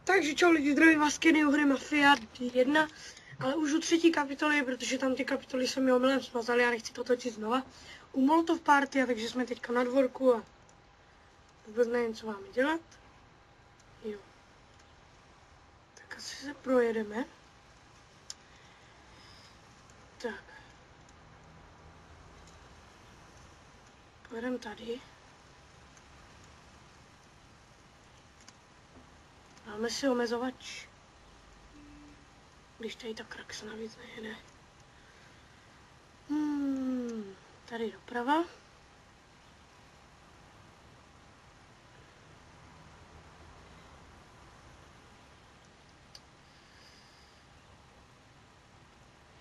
Takže čau lidi, zdravím vás, Kenny u hry Mafia 1, ale už u třetí kapitoly, protože tam ty kapitoly se mi omylem smazaly, já nechci to točit znova. U Molotov Party, takže jsme teďka na dvorku a vůbec nevím, co máme dělat. Jo. Tak asi se projedeme. Tak. Pojedeme tady. Máme si omezovač. Když tady ta krax navíc nejede. Tady doprava.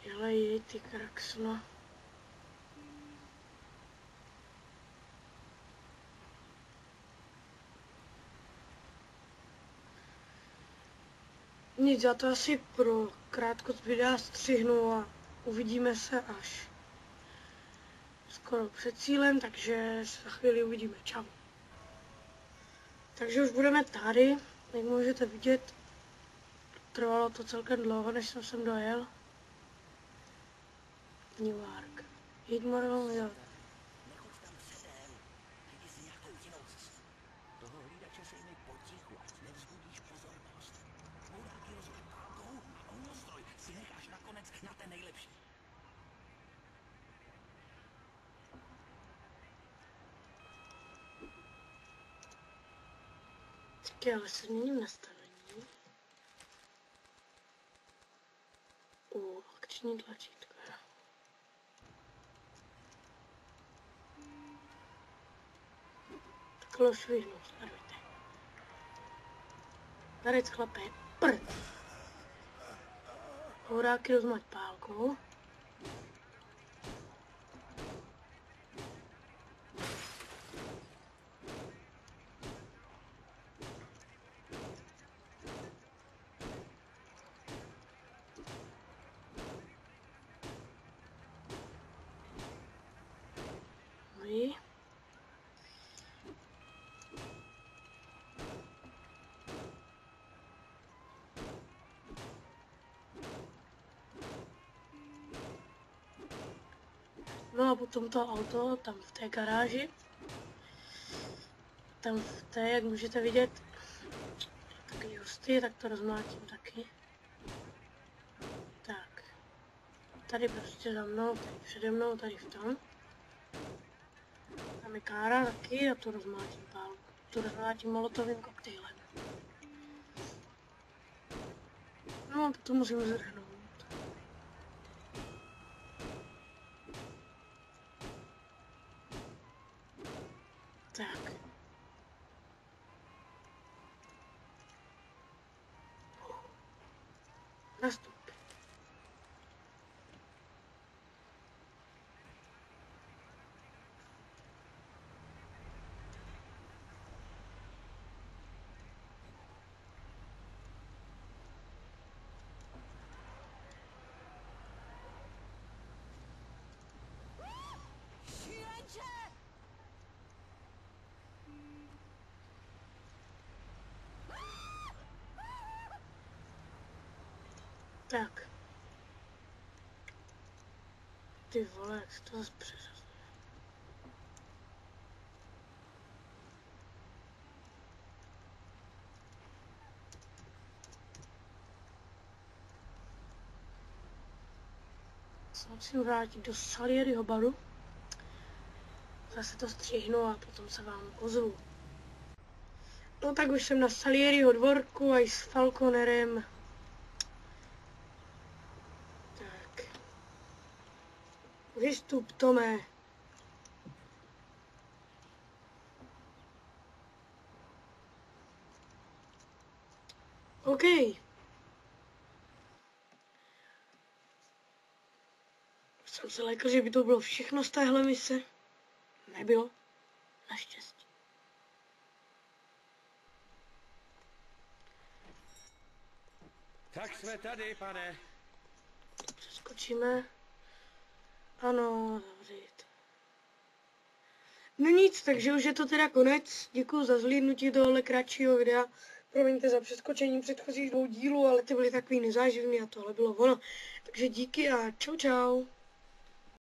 Jelej, ty kraxno. Nic, já to asi pro krátkost videa střihnu a uvidíme se až skoro před cílem, takže se za chvíli uvidíme. Čau. Takže už budeme tady, jak můžete vidět, trvalo to celkem dlouho, než jsem sem dojel. Newark. Jít morou, jo. Tak ale se změním nastavení. Akční tlačítko. Takhle už vyhnu, sledujte. Darec chlape, prd. Houráky rozmať pálkou. No a potom to auto tam v té garáži, tam v té, jak můžete vidět, takový hustý, tak to rozmlátím taky. Tak, tady prostě za mnou, tady přede mnou, tady v tom. Tam je kára taky a tu rozmlátím pálku, tu rozmlátím molotovým koktejlem. No a potom musím zrhnout. Tak. Nastup. Tak. Ty vole, jak se to zase přeřazuje. Se musím vrátit do Salieriho baru. Zase to střihnu a potom se vám ozvu. No tak už jsem na Salieriho dvorku a i s Falconerem. Vystup, Tome. OK. Jsem se lekl, že by to bylo všechno z téhle mise. Nebylo. Naštěstí. Tak jsme tady, pane. Přeskočíme. Ano, zavřít. No nic, takže už je to teda konec. Děkuji za zhlídnutí tohohle kratšího videa. Promiňte za přeskočení předchozích 2 dílů, ale ty byly takový nezáživný a tohle bylo ono. Takže díky a čau čau.